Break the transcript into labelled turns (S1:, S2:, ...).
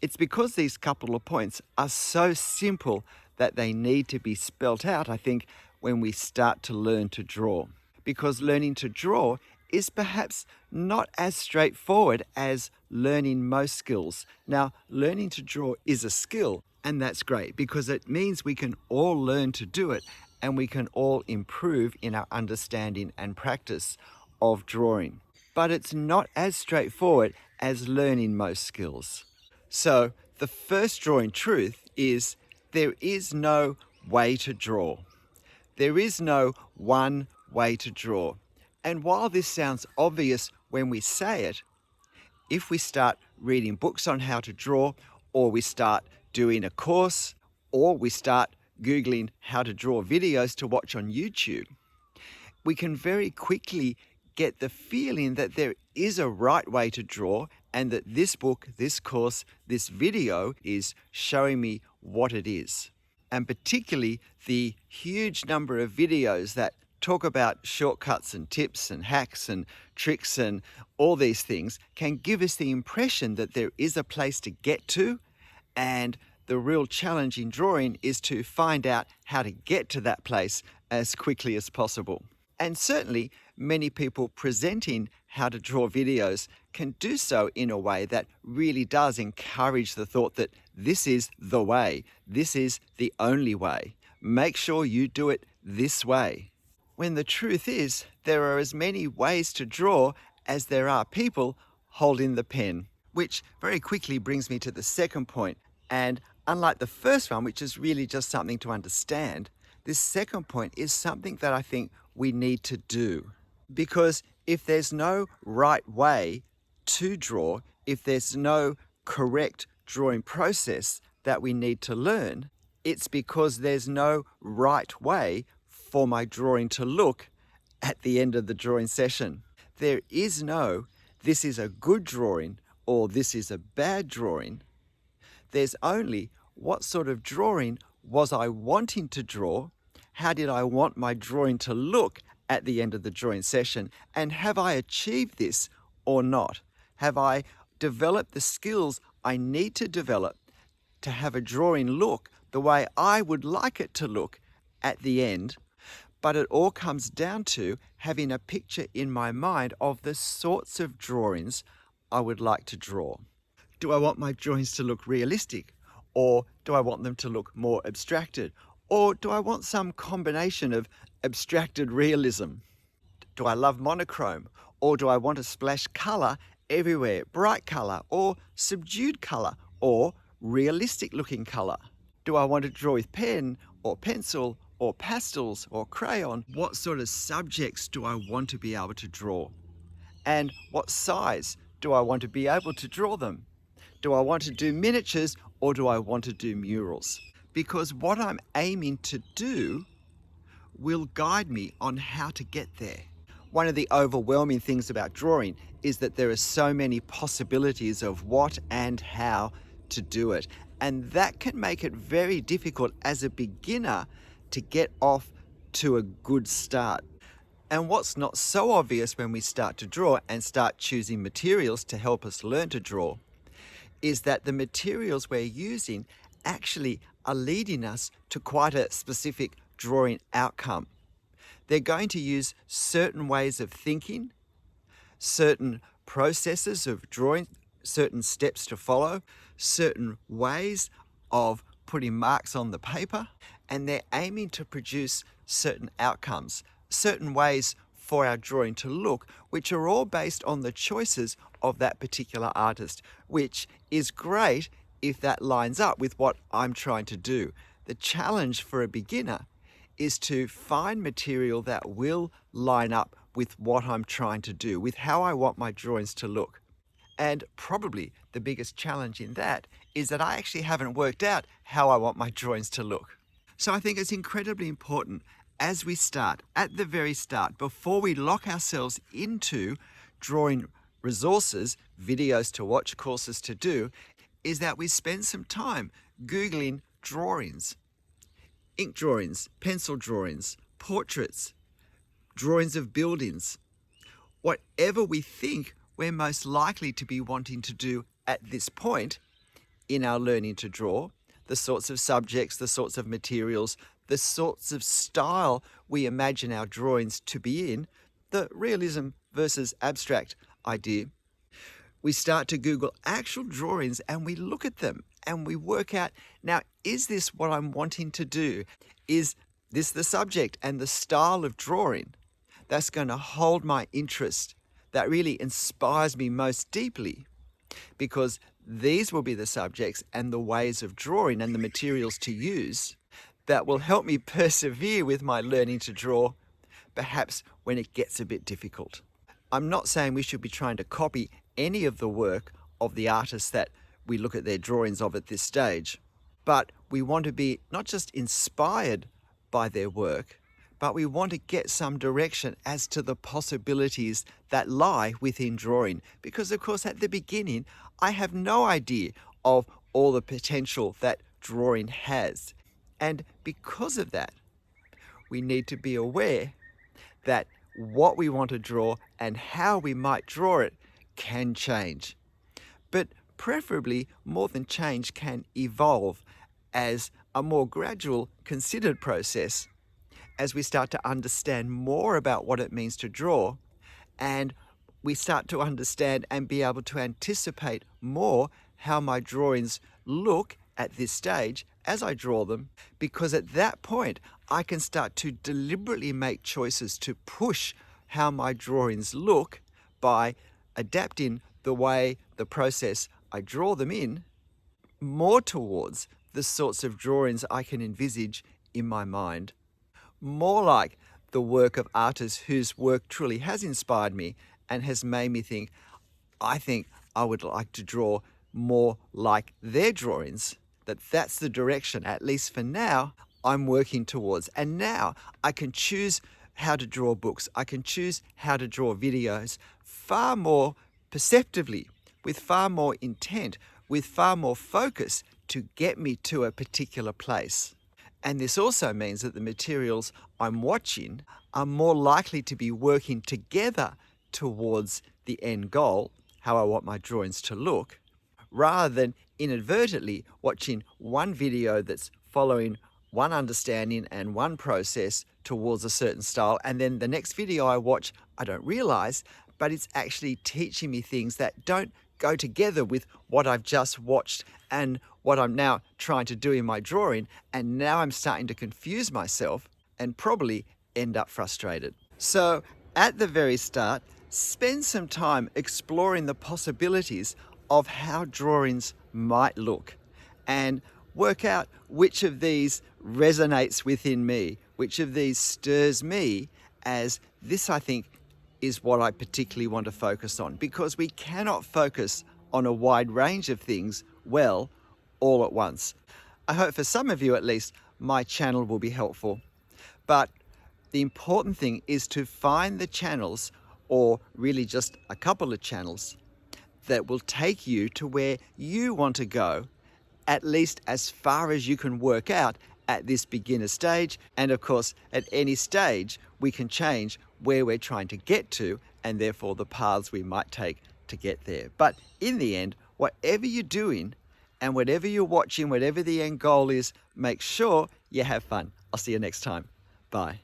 S1: It's because these couple of points are so simple that they need to be spelt out, I think, when we start to learn to draw. Because learning to draw is perhaps not as straightforward as learning most skills. Now, learning to draw is a skill, and that's great because it means we can all learn to do it and we can all improve in our understanding and practice of drawing. But it's not as straightforward as learning most skills. So, the first drawing truth is there is no way to draw. There is no one way to draw. And while this sounds obvious when we say it, if we start reading books on how to draw, or we start doing a course, or we start Googling how to draw videos to watch on YouTube, we can very quickly get the feeling that there is a right way to draw and that this book, this course, this video is showing me what it is. And particularly the huge number of videos that talk about shortcuts and tips and hacks and tricks and all these things can give us the impression that there is a place to get to, and the real challenge in drawing is to find out how to get to that place as quickly as possible. And certainly, many people presenting how to draw videos can do so in a way that really does encourage the thought that this is the way, this is the only way. Make sure you do it this way. When the truth is, there are as many ways to draw as there are people holding the pen. Which very quickly brings me to the second point. And unlike the first one, which is really just something to understand, this second point is something that I think we need to do. Because if there's no right way to draw, if there's no correct drawing process that we need to learn, it's because there's no right way for my drawing to look at the end of the drawing session. There is no, this is a good drawing or this is a bad drawing. There's only, what sort of drawing was I wanting to draw? How did I want my drawing to look at the end of the drawing session? And have I achieved this or not? Have I developed the skills I need to develop to have a drawing look the way I would like it to look at the end? But it all comes down to having a picture in my mind of the sorts of drawings I would like to draw. Do I want my drawings to look realistic? Or do I want them to look more abstracted? Or do I want some combination of abstracted realism? Do I love monochrome? Or do I want to splash colour everywhere, bright colour or subdued colour or realistic looking colour? Do I want to draw with pen or pencil or pastels or crayon? What sort of subjects do I want to be able to draw? And what size do I want to be able to draw them? Do I want to do miniatures or do I want to do murals? Because what I'm aiming to do will guide me on how to get there. One of the overwhelming things about drawing is that there are so many possibilities of what and how to do it. And that can make it very difficult as a beginner to get off to a good start. And what's not so obvious when we start to draw and start choosing materials to help us learn to draw is that the materials we're using actually are leading us to quite a specific drawing outcome. They're going to use certain ways of thinking, certain processes of drawing, certain steps to follow, certain ways of putting marks on the paper, and they're aiming to produce certain outcomes, certain ways for our drawing to look, which are all based on the choices of that particular artist, which is great if that lines up with what I'm trying to do. The challenge for a beginner is to find material that will line up with what I'm trying to do, with how I want my drawings to look. And probably the biggest challenge in that is that I actually haven't worked out how I want my drawings to look. So I think it's incredibly important as we start, at the very start, before we lock ourselves into drawing resources, videos to watch, courses to do, is that we spend some time Googling drawings, ink drawings, pencil drawings, portraits, drawings of buildings, whatever we think we're most likely to be wanting to do at this point in our learning to draw, the sorts of subjects, the sorts of materials, the sorts of style we imagine our drawings to be in, the realism versus abstract idea. We start to Google actual drawings and we look at them and we work out, now, is this what I'm wanting to do? Is this the subject and the style of drawing that's going to hold my interest, that really inspires me most deeply? Because these will be the subjects and the ways of drawing and the materials to use that will help me persevere with my learning to draw, perhaps when it gets a bit difficult. I'm not saying we should be trying to copy any of the work of the artists that we look at their drawings of at this stage, but we want to be not just inspired by their work, but we want to get some direction as to the possibilities that lie within drawing. Because, of course, at the beginning, I have no idea of all the potential that drawing has. And because of that, we need to be aware that what we want to draw and how we might draw it can change. But preferably, more than change, can evolve as a more gradual, considered process as we start to understand more about what it means to draw, and we start to understand and be able to anticipate more how my drawings look at this stage as I draw them, because at that point I can start to deliberately make choices to push how my drawings look by adapting the way, the process I draw them in, more towards the sorts of drawings I can envisage in my mind, more like the work of artists whose work truly has inspired me and has made me think, I think I would like to draw more like their drawings, that's the direction, at least for now, I'm working towards. And now I can choose how to draw books. I can choose how to draw videos far more perceptively, with far more intent, with far more focus to get me to a particular place. And this also means that the materials I'm watching are more likely to be working together towards the end goal, how I want my drawings to look, rather than inadvertently watching one video that's following one understanding and one process towards a certain style, and then the next video I watch, I don't realize, but it's actually teaching me things that don't go together with what I've just watched and what I'm now trying to do in my drawing, and now I'm starting to confuse myself and probably end up frustrated. So at the very start, spend some time exploring the possibilities of how drawings might look and work out which of these resonates within me, which of these stirs me, as this, I think, is what I particularly want to focus on, because we cannot focus on a wide range of things well all at once. I hope for some of you at least my channel will be helpful, but the important thing is to find the channels, or really just a couple of channels, that will take you to where you want to go, at least as far as you can work out at this beginner stage. And of course, at any stage, we can change where we're trying to get to, and therefore the paths we might take to get there. But in the end, whatever you're doing and whatever you're watching, whatever the end goal is, make sure you have fun. I'll see you next time. Bye.